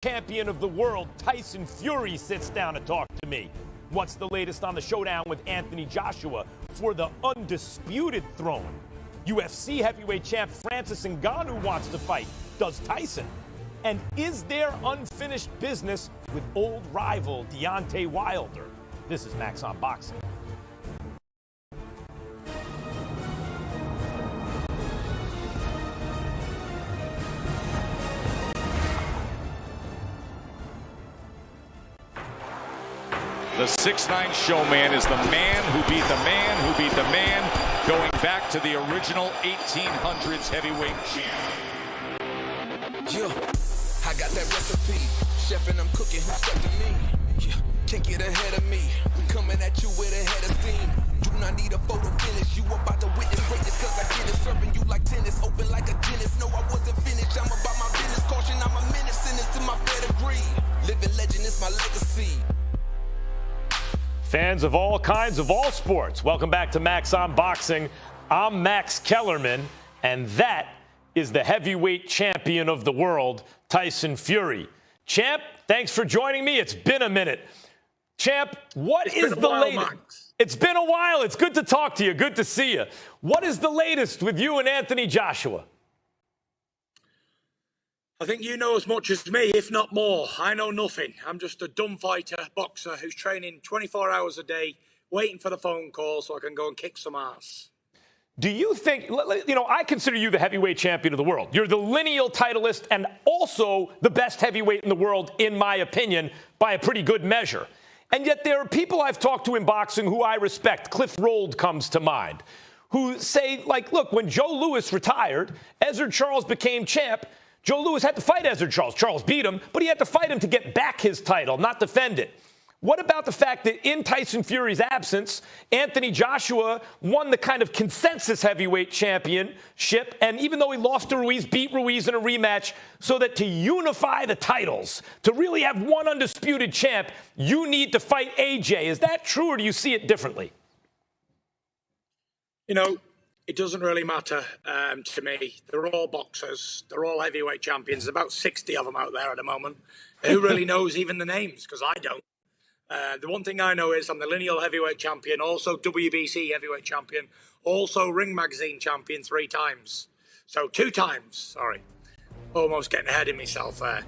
champion of the world, Tyson Fury, sits down to talk to me. What's the latest on the showdown with Anthony Joshua for the undisputed throne? UFC heavyweight champ Francis Ngannou wants to fight. Does Tyson? And is there unfinished business with old rival Deontay Wilder? This is Max on Boxing. The 6'9" showman is the man who beat the man who beat the man, going back to the original 1800s heavyweight champ. Yeah, I got that recipe. Chef and I'm cooking, who's stepping me? Yeah, can't get ahead of me. We coming at you with a head of steam. Do not need a photo finish. You about to witness greatness, cause I get it. Serving you like tennis, open like a dentist. No, I wasn't finished. I'm about my business. Caution, I'm a menace. Sentence to my pedigree. Living legend is my legacy. Fans of all kinds of all sports, welcome back to Max on Boxing. I'm Max Kellerman, and that is the heavyweight champion of the world, Tyson Fury. Champ, thanks for joining me. It's been a minute. Champ, what is the latest? It's been a while. It's good to talk to you. Good to see you. What is the latest with you and Anthony Joshua? I think you know as much as me, if not more. I know nothing. I'm just a dumb fighter, boxer who's training 24 hours a day, waiting for the phone call so I can go and kick some ass. Do you think, I consider you the heavyweight champion of the world. You're the lineal titleist and also the best heavyweight in the world, in my opinion, by a pretty good measure. And yet there are people I've talked to in boxing who I respect. Cliff Rold comes to mind, who say, look, when Joe Louis retired, Ezzard Charles became champ. Joe Louis had to fight Ezzard Charles. Charles beat him, but he had to fight him to get back his title, not defend it. What about the fact that in Tyson Fury's absence, Anthony Joshua won the kind of consensus heavyweight championship, and even though he lost to Ruiz, beat Ruiz in a rematch, so that to unify the titles, to really have one undisputed champ, you need to fight AJ. Is that true, or do you see it differently? It doesn't really matter to me. They're all boxers. They're all heavyweight champions. There's about 60 of them out there at the moment. Who really knows even the names? Because I don't. The one thing I know is I'm the lineal heavyweight champion, also WBC heavyweight champion, also Ring Magazine champion 3 times. So 2 times, sorry. Almost getting ahead of myself there.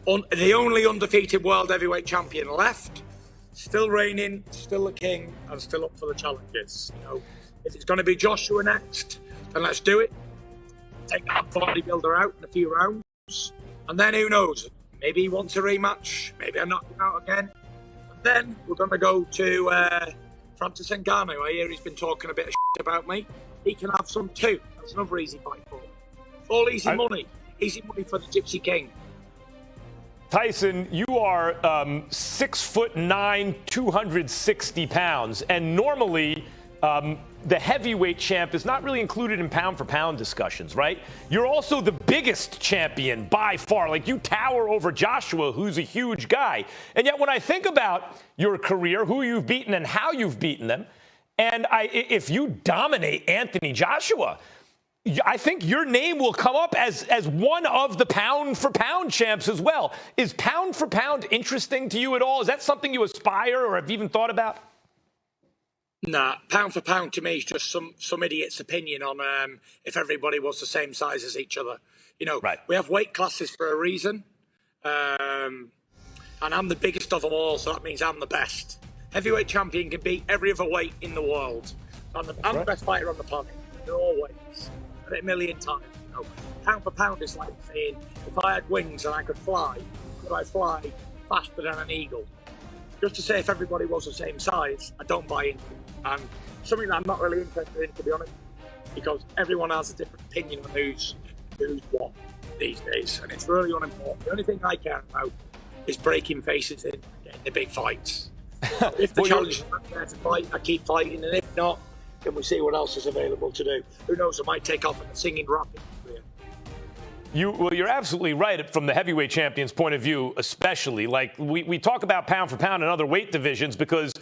The only undefeated world heavyweight champion left. Still reigning, still the king, and still up for the challenges. If it's going to be Joshua next, then let's do it. Take that bodybuilder out in a few rounds. And then who knows? Maybe he wants a rematch. Maybe I knock him out again. And then we're going to go to Francis Ngannou. I hear he's been talking a bit of shit about me. He can have some too. That's another easy fight for him. All easy money. Easy money for the Gypsy King. Tyson, you are 6'9", 260 pounds. And normally, the heavyweight champ is not really included in pound-for-pound discussions, right? You're also the biggest champion by far. You tower over Joshua, who's a huge guy. And yet when I think about your career, who you've beaten and how you've beaten them, and if you dominate Anthony Joshua, I think your name will come up as one of the pound-for-pound champs as well. Is pound-for-pound interesting to you at all? Is that something you aspire or have even thought about? Nah, pound for pound to me is just some idiot's opinion on if everybody was the same size as each other. Right. We have weight classes for a reason, and I'm the biggest of them all, so that means I'm the best. Heavyweight champion can beat every other weight in the world. I'm the best fighter on the planet. In all weights. I've done it a million times. Pound for pound is like saying, if I had wings and I could fly, could I fly faster than an eagle? Just to say if everybody was the same size, I don't buy into it. And something that I'm not really interested in, to be honest, because everyone has a different opinion on who's what these days, and it's really unimportant. The only thing I care about is breaking faces in and getting the big fights. If the challenge is not there to fight, I keep fighting, and if not, then we see what else is available to do. Who knows, I might take off in a singing rapping career. You're absolutely right from the heavyweight champion's point of view, especially. Like, we talk about pound for pound in other weight divisions because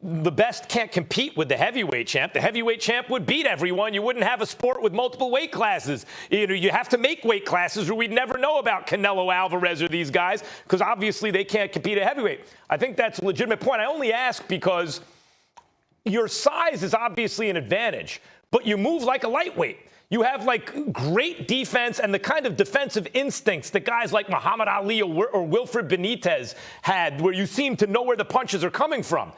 the best can't compete with the heavyweight champ. The heavyweight champ would beat everyone. You wouldn't have a sport with multiple weight classes. You have to make weight classes or we'd never know about Canelo Alvarez or these guys because obviously they can't compete at heavyweight. I think that's a legitimate point. I only ask because your size is obviously an advantage, but you move like a lightweight. You have like great defense and the kind of defensive instincts that guys like Muhammad Ali or Wilfred Benitez had, where you seem to know where the punches are coming from.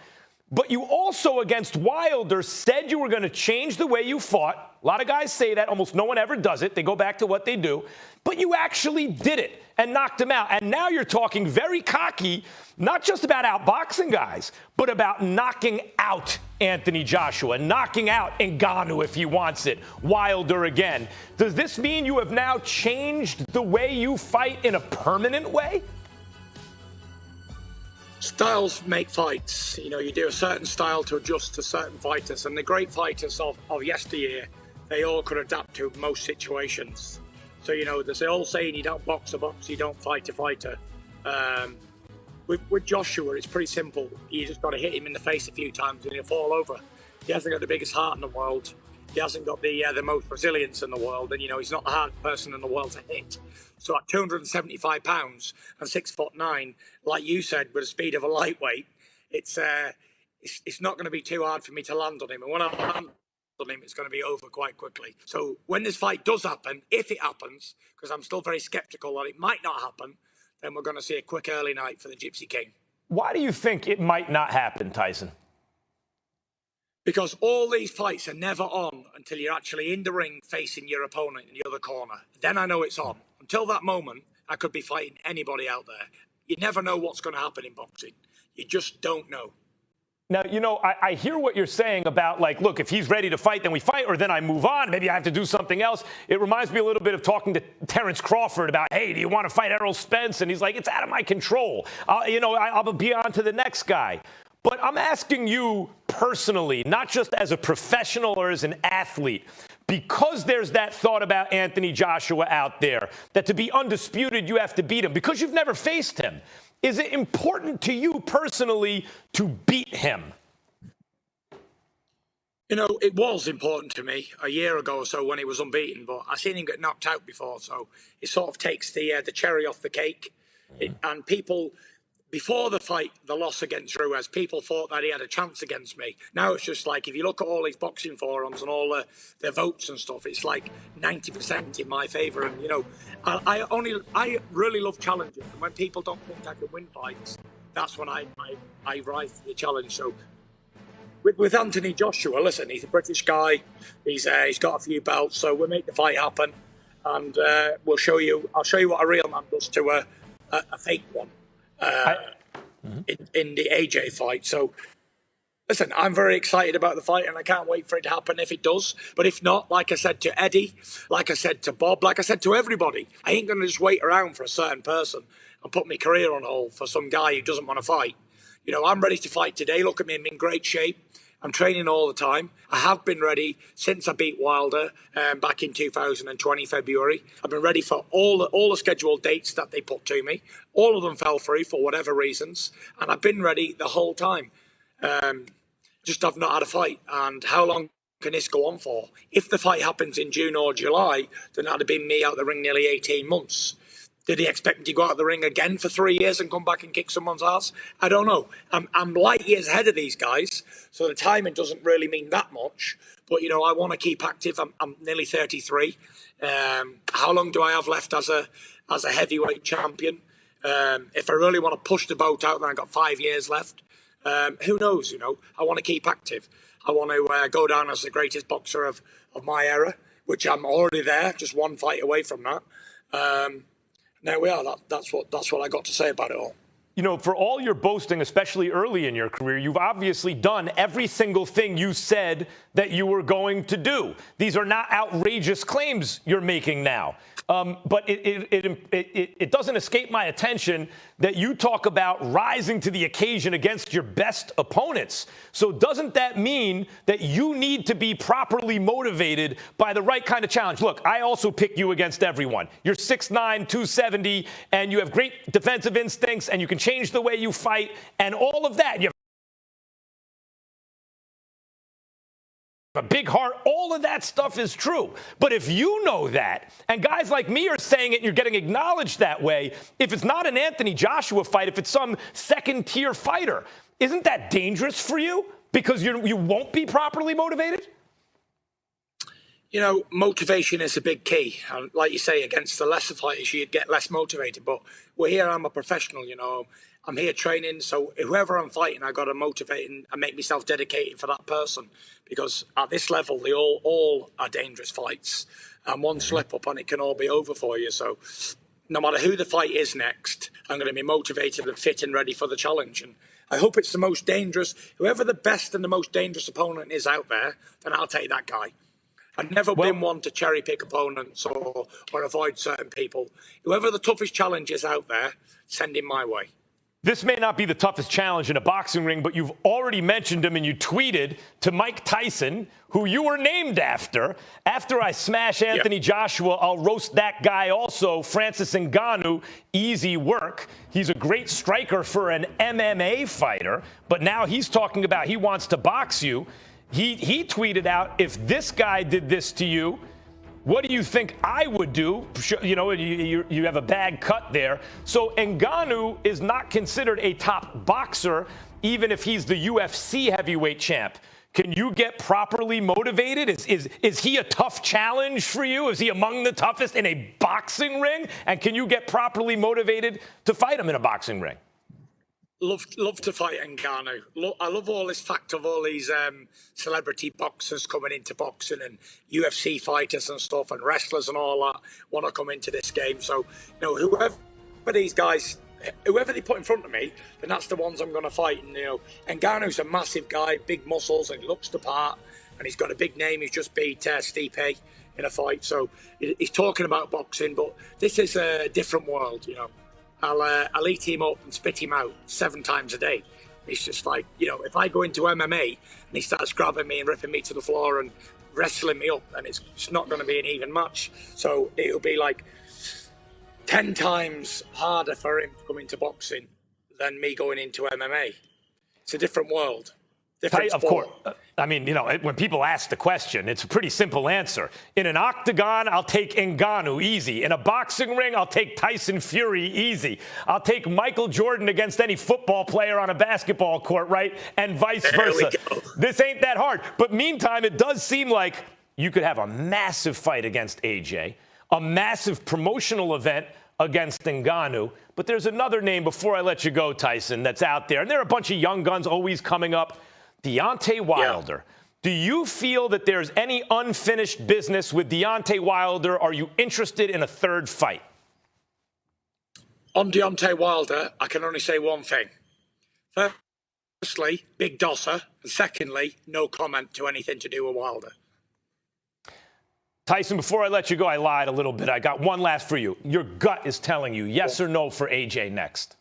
But you also, against Wilder, said you were going to change the way you fought. A lot of guys say that. Almost no one ever does it. They go back to what they do. But you actually did it and knocked him out. And now you're talking very cocky, not just about outboxing guys, but about knocking out Anthony Joshua, knocking out Ngannou if he wants it, Wilder again. Does this mean you have now changed the way you fight in a permanent way? Styles make fights. You know, you do a certain style to adjust to certain fighters. And the great fighters of yesteryear, they all could adapt to most situations. So, you know, there's the old saying, you don't box a boxer, you don't fight a fighter. With Joshua, it's pretty simple. You just got to hit him in the face a few times and he'll fall over. He hasn't got the biggest heart in the world. He hasn't got the most resilience in the world. And, you know, he's not the hardest person in the world to hit. So at 275 pounds and 6'9", like you said, with the speed of a lightweight, it's not going to be too hard for me to land on him. And when I land on him, it's going to be over quite quickly. So when this fight does happen, if it happens, because I'm still very skeptical that it might not happen, then we're going to see a quick early night for the Gypsy King. Why do you think it might not happen, Tyson? Because all these fights are never on until you're actually in the ring facing your opponent in the other corner. Then I know it's on. Until that moment, I could be fighting anybody out there. You never know what's going to happen in boxing. You just don't know. Now, you know, I hear what you're saying about, like, look, if he's ready to fight, then we fight, or then I move on. Maybe I have to do something else. It reminds me a little bit of talking to Terrence Crawford about, hey, do you want to fight Errol Spence? And he's like, it's out of my control. I'll be on to the next guy. But I'm asking you personally, not just as a professional or as an athlete, because there's that thought about Anthony Joshua out there, that to be undisputed, you have to beat him, because you've never faced him. Is it important to you personally to beat him? You know, it was important to me a year ago or so when he was unbeaten, but I seen him get knocked out before, so it sort of takes the cherry off the cake. And people, before the fight, the loss against Ruiz, people thought that he had a chance against me. Now it's just like, if you look at all these boxing forums and all the votes and stuff, it's like 90% in my favour. And, you know, I really love challenges. And when people don't think I can win fights, that's when I rise to the challenge. So with Anthony Joshua, listen, he's a British guy. He's got a few belts, so we'll make the fight happen. And I'll show you what a real man does to a fake one. In the AJ fight. So listen, I'm very excited about the fight and I can't wait for it to happen if it does. But if not, like I said to Eddie, like I said to Bob, like I said to everybody, I ain't going to just wait around for a certain person and put my career on hold for some guy who doesn't want to fight. You know, I'm ready to fight today. Look at me, I'm in great shape. I'm training all the time. I have been ready since I beat Wilder back in 2020, February. I've been ready for all the scheduled dates that they put to me. All of them fell through for whatever reasons. And I've been ready the whole time. Just I've not had a fight. And how long can this go on for? If the fight happens in June or July, then that'd have been me out the ring nearly 18 months. Did he expect me to go out the ring again for 3 years and come back and kick someone's ass? I don't know. I'm light years ahead of these guys, so the timing doesn't really mean that much. But, you know, I want to keep active. I'm nearly 33. How long do I have left as a heavyweight champion? If I really want to push the boat out, then I've got 5 years left. Who knows, you know? I want to keep active. I want to go down as the greatest boxer of my era, which I'm already there, just one fight away from that. There we are. That's what I got to say about it all. You know, for all your boasting, especially early in your career, you've obviously done every single thing you said that you were going to do. These are not outrageous claims you're making now. But it doesn't escape my attention that you talk about rising to the occasion against your best opponents. So doesn't that mean that you need to be properly motivated by the right kind of challenge? Look, I also pick you against everyone. You're 6'9", 270, and you have great defensive instincts, and you can change the way you fight, and all of that. You have a big heart, all of that stuff is true. But if you know that, and guys like me are saying it, and you're getting acknowledged that way, if it's not an Anthony Joshua fight, if it's some second-tier fighter, isn't that dangerous for you? Because you won't be properly motivated? You know, motivation is a big key. And like you say, against the lesser fighters, you'd get less motivated. But we're here, I'm a professional, you know. I'm here training, so whoever I'm fighting, I got to motivate and make myself dedicated for that person. Because at this level, they all are dangerous fights. And one slip up and it can all be over for you. So no matter who the fight is next, I'm going to be motivated and fit and ready for the challenge. And I hope it's the most dangerous. Whoever the best and the most dangerous opponent is out there, then I'll take that guy. I've never been one to cherry pick opponents or avoid certain people. Whoever the toughest challenge is out there, send him my way. This may not be the toughest challenge in a boxing ring, but you've already mentioned him and you tweeted to Mike Tyson, who you were named after. After I smash Anthony Joshua, I'll roast that guy also, Francis Ngannou. Easy work. He's a great striker for an MMA fighter, but now he's talking about he wants to box you. He tweeted out, if this guy did this to you, what do you think I would do? You know, you have a bad cut there. So Ngannou is not considered a top boxer, even if he's the UFC heavyweight champ. Can you get properly motivated? Is he a tough challenge for you? Is he among the toughest in a boxing ring? And can you get properly motivated to fight him in a boxing ring? Love to fight Ngannou. I love all this fact of all these celebrity boxers coming into boxing and UFC fighters and stuff and wrestlers and all that want to come into this game. So, you know, whoever these guys, whoever they put in front of me, then that's the ones I'm going to fight. And, you know, Ngannou's a massive guy, big muscles, and he looks the part, and he's got a big name. He's just beat Stipe in a fight. So he's talking about boxing, but this is a different world, you know. I'll eat him up and spit him out 7 times a day. It's just like, you know, if I go into MMA and he starts grabbing me and ripping me to the floor and wrestling me up, and it's not going to be an even match. So it'll be like 10 times harder for him to come into boxing than me going into MMA. It's a different world. Of course. I mean, you know, when people ask the question, it's a pretty simple answer. In an octagon, I'll take Ngannou, easy. In a boxing ring, I'll take Tyson Fury, easy. I'll take Michael Jordan against any football player on a basketball court, right? And vice versa. This ain't that hard. But meantime, it does seem like you could have a massive fight against AJ, a massive promotional event against Ngannou. But there's another name, before I let you go, Tyson, that's out there. And there are a bunch of young guns always coming up. Deontay Wilder. Yeah. Do you feel that there's any unfinished business with Deontay Wilder? Are you interested in a third fight? On Deontay Wilder, I can only say one thing. Firstly, big dosser. And secondly, no comment to anything to do with Wilder. Tyson, before I let you go, I lied a little bit. I got one last for you. Your gut is telling you yes or no for AJ next.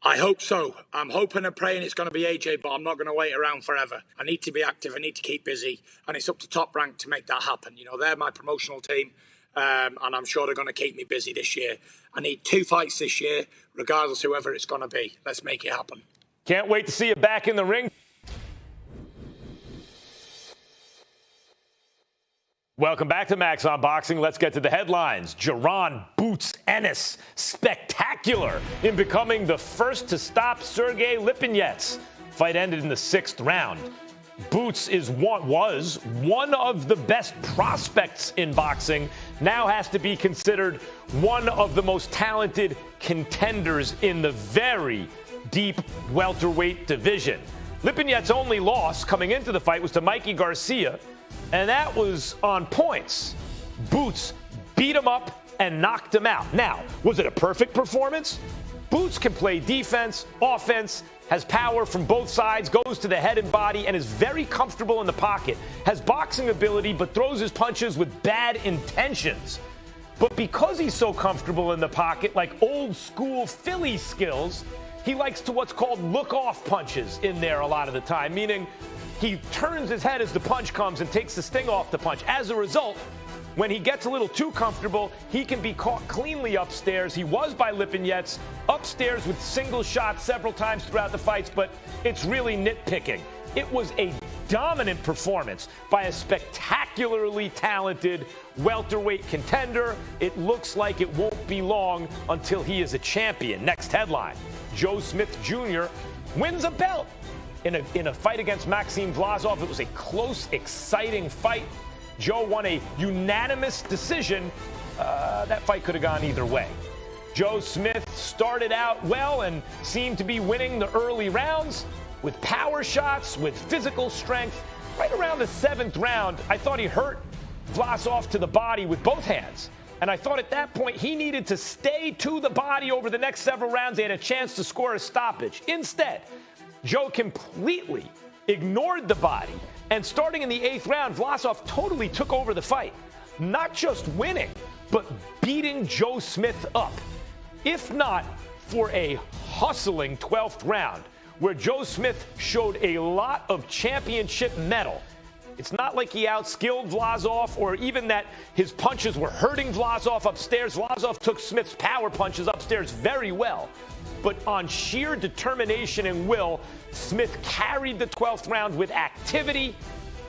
I hope so. I'm hoping and praying it's going to be AJ, but I'm not going to wait around forever. I need to be active. I need to keep busy. And it's up to Top Rank to make that happen. You know, they're my promotional team, and I'm sure they're going to keep me busy this year. I need 2 fights this year, regardless whoever it's going to be. Let's make it happen. Can't wait to see you back in the ring. Welcome back to Max on Boxing. Let's get to the headlines. Jaron Boots Ennis, spectacular in becoming the first to stop Sergey Lipinets. Fight ended in the 6th round. Boots was one of the best prospects in boxing, now has to be considered one of the most talented contenders in the very deep welterweight division. Lipinets' only loss coming into the fight was to Mikey Garcia, and that was on points. Boots beat him up and knocked him out. Now, was it a perfect performance? Boots can play defense, offense, has power from both sides, goes to the head and body, and is very comfortable in the pocket. Has boxing ability, but throws his punches with bad intentions. But because he's so comfortable in the pocket, like old school Philly skills, he likes to what's called look-off punches in there a lot of the time, meaning he turns his head as the punch comes and takes the sting off the punch. As a result, when he gets a little too comfortable, he can be caught cleanly upstairs. He was by Lipinets upstairs with single shots several times throughout the fights, but it's really nitpicking. It was a dominant performance by a spectacularly talented welterweight contender. It looks like it won't be long until he is a champion. Next headline, Joe Smith Jr. wins a belt in a fight against Maxim Vlasov. It was a close, exciting fight. Joe won a unanimous decision. That fight could have gone either way. Joe Smith started out well and seemed to be winning the early rounds with power shots, with physical strength. Right around the 7th round, I thought he hurt Vlasov to the body with both hands. And I thought at that point he needed to stay to the body over the next several rounds. They had a chance to score a stoppage. Instead, Joe completely ignored the body. And starting in the 8th round, Vlasov totally took over the fight. Not just winning, but beating Joe Smith up. If not for a hustling 12th round, where Joe Smith showed a lot of championship mettle. It's not like he outskilled Vlasov or even that his punches were hurting Vlasov upstairs. Vlasov took Smith's power punches upstairs very well. But on sheer determination and will, Smith carried the 12th round with activity,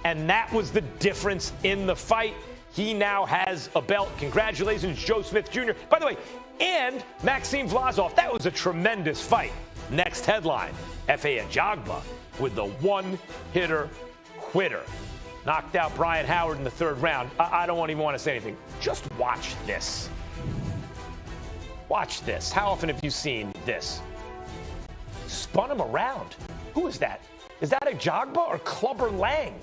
and that was the difference in the fight. He now has a belt. Congratulations, Joe Smith Jr. By the way, and Maxim Vlasov. That was a tremendous fight. Next headline, F.A. Ajagba with the one-hitter quitter. Knocked out Brian Howard in the 3rd round. I don't even want to say anything. Just watch this. Watch this. How often have you seen this? Spun him around. Who is that? Is that Ajagba or Clubber Lang?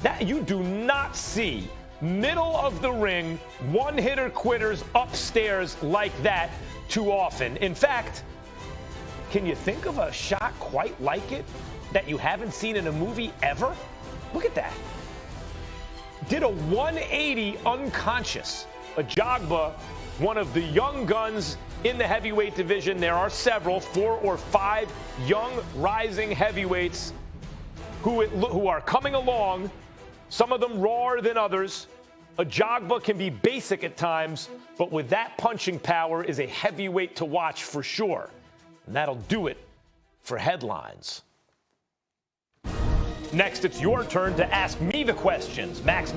That you do not see middle of the ring one-hitter quitters upstairs like that too often. In fact, can you think of a shot quite like it that you haven't seen in a movie ever? Look at that. Did a 180 unconscious. Ajagba, one of the young guns in the heavyweight division. There are several, 4 or 5 young rising heavyweights who are coming along, some of them rawer than others. Ajagba can be basic at times, but with that punching power is a heavyweight to watch for sure. And that'll do it for headlines. Next, it's your turn to ask me the questions. Max,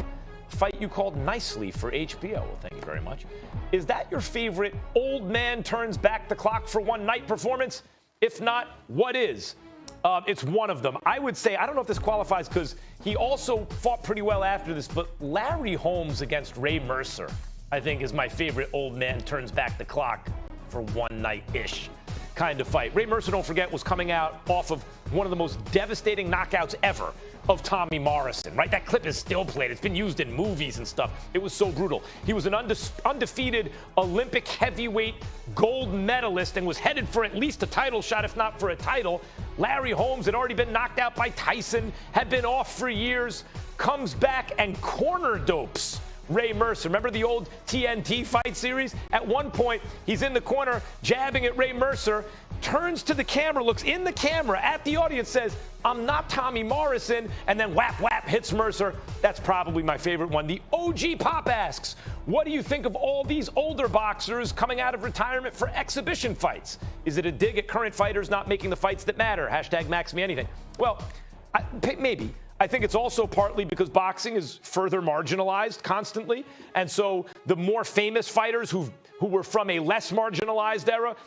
fight you called nicely for HBO. Well, thank you very much. Is that your favorite old man turns back the clock for one night performance? If not, what is? It's one of them. I would say, I don't know if this qualifies because he also fought pretty well after this, but Larry Holmes against Ray Mercer, I think, is my favorite old man turns back the clock for one night-ish kind of fight. Ray Mercer, don't forget, was coming out off of one of the most devastating knockouts ever of Tommy Morrison, right? That clip is still played. It's been used in movies and stuff. It was so brutal. He was an undefeated Olympic heavyweight gold medalist and was headed for at least a title shot, if not for a title. Larry Holmes had already been knocked out by Tyson, had been off for years, comes back and corner dopes Ray Mercer. Remember the old TNT fight series? At one point, he's in the corner jabbing at Ray Mercer, turns to the camera, looks in the camera at the audience, says, "I'm not Tommy Morrison," and then whap, whap, hits Mercer. That's probably my favorite one. The OG Pop asks, what do you think of all these older boxers coming out of retirement for exhibition fights? Is it a dig at current fighters not making the fights that matter? Hashtag MaxMeAnything. Well, maybe. I think it's also partly because boxing is further marginalized constantly. And so the more famous fighters who were from a less marginalized era,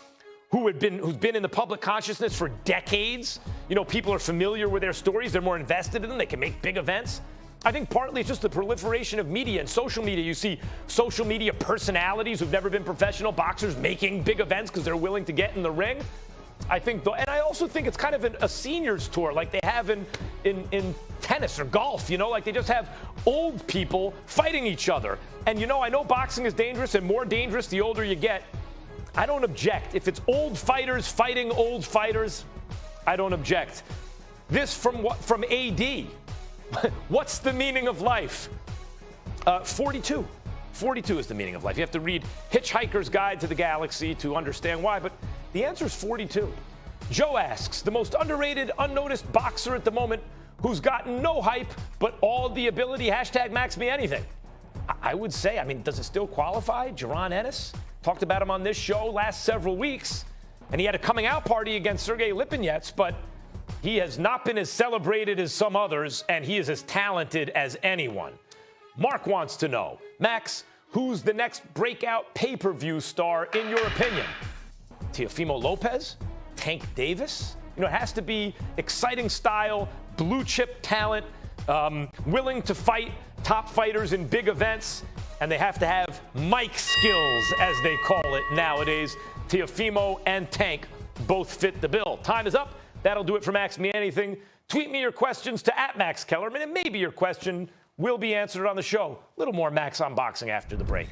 who's been in the public consciousness for decades, you know, people are familiar with their stories. They're more invested in them. They can make big events. I think partly it's just the proliferation of media and social media. You see social media personalities who've never been professional boxers making big events because they're willing to get in the ring. I think, and I also think it's kind of a seniors tour like they have in tennis or golf, you know, like they just have old people fighting each other. And, you know, I know boxing is dangerous and more dangerous the older you get. I don't object. If it's old fighters fighting old fighters, I don't object. This from AD. What's the meaning of life? 42. 42 is the meaning of life. You have to read Hitchhiker's Guide to the Galaxy to understand why, but the answer is 42. Joe asks, the most underrated, unnoticed boxer at the moment who's gotten no hype but all the ability, hashtag Max Me Anything. I would say, does it still qualify? Jaron Ennis? Talked about him on this show last several weeks, and he had a coming out party against Sergey Lipinets, but he has not been as celebrated as some others, and he is as talented as anyone. Mark wants to know, Max, who's the next breakout pay-per-view star in your opinion? Teofimo Lopez? Tank Davis? It has to be exciting style, blue chip talent, willing to fight top fighters in big events, and they have to have mic skills, as they call it nowadays. Teofimo and Tank both fit the bill. Time is up. That'll do it for Max Me Anything. Tweet me your questions to @MaxKellerman, and maybe your question will be answered on the show. A little more Max on Boxing after the break.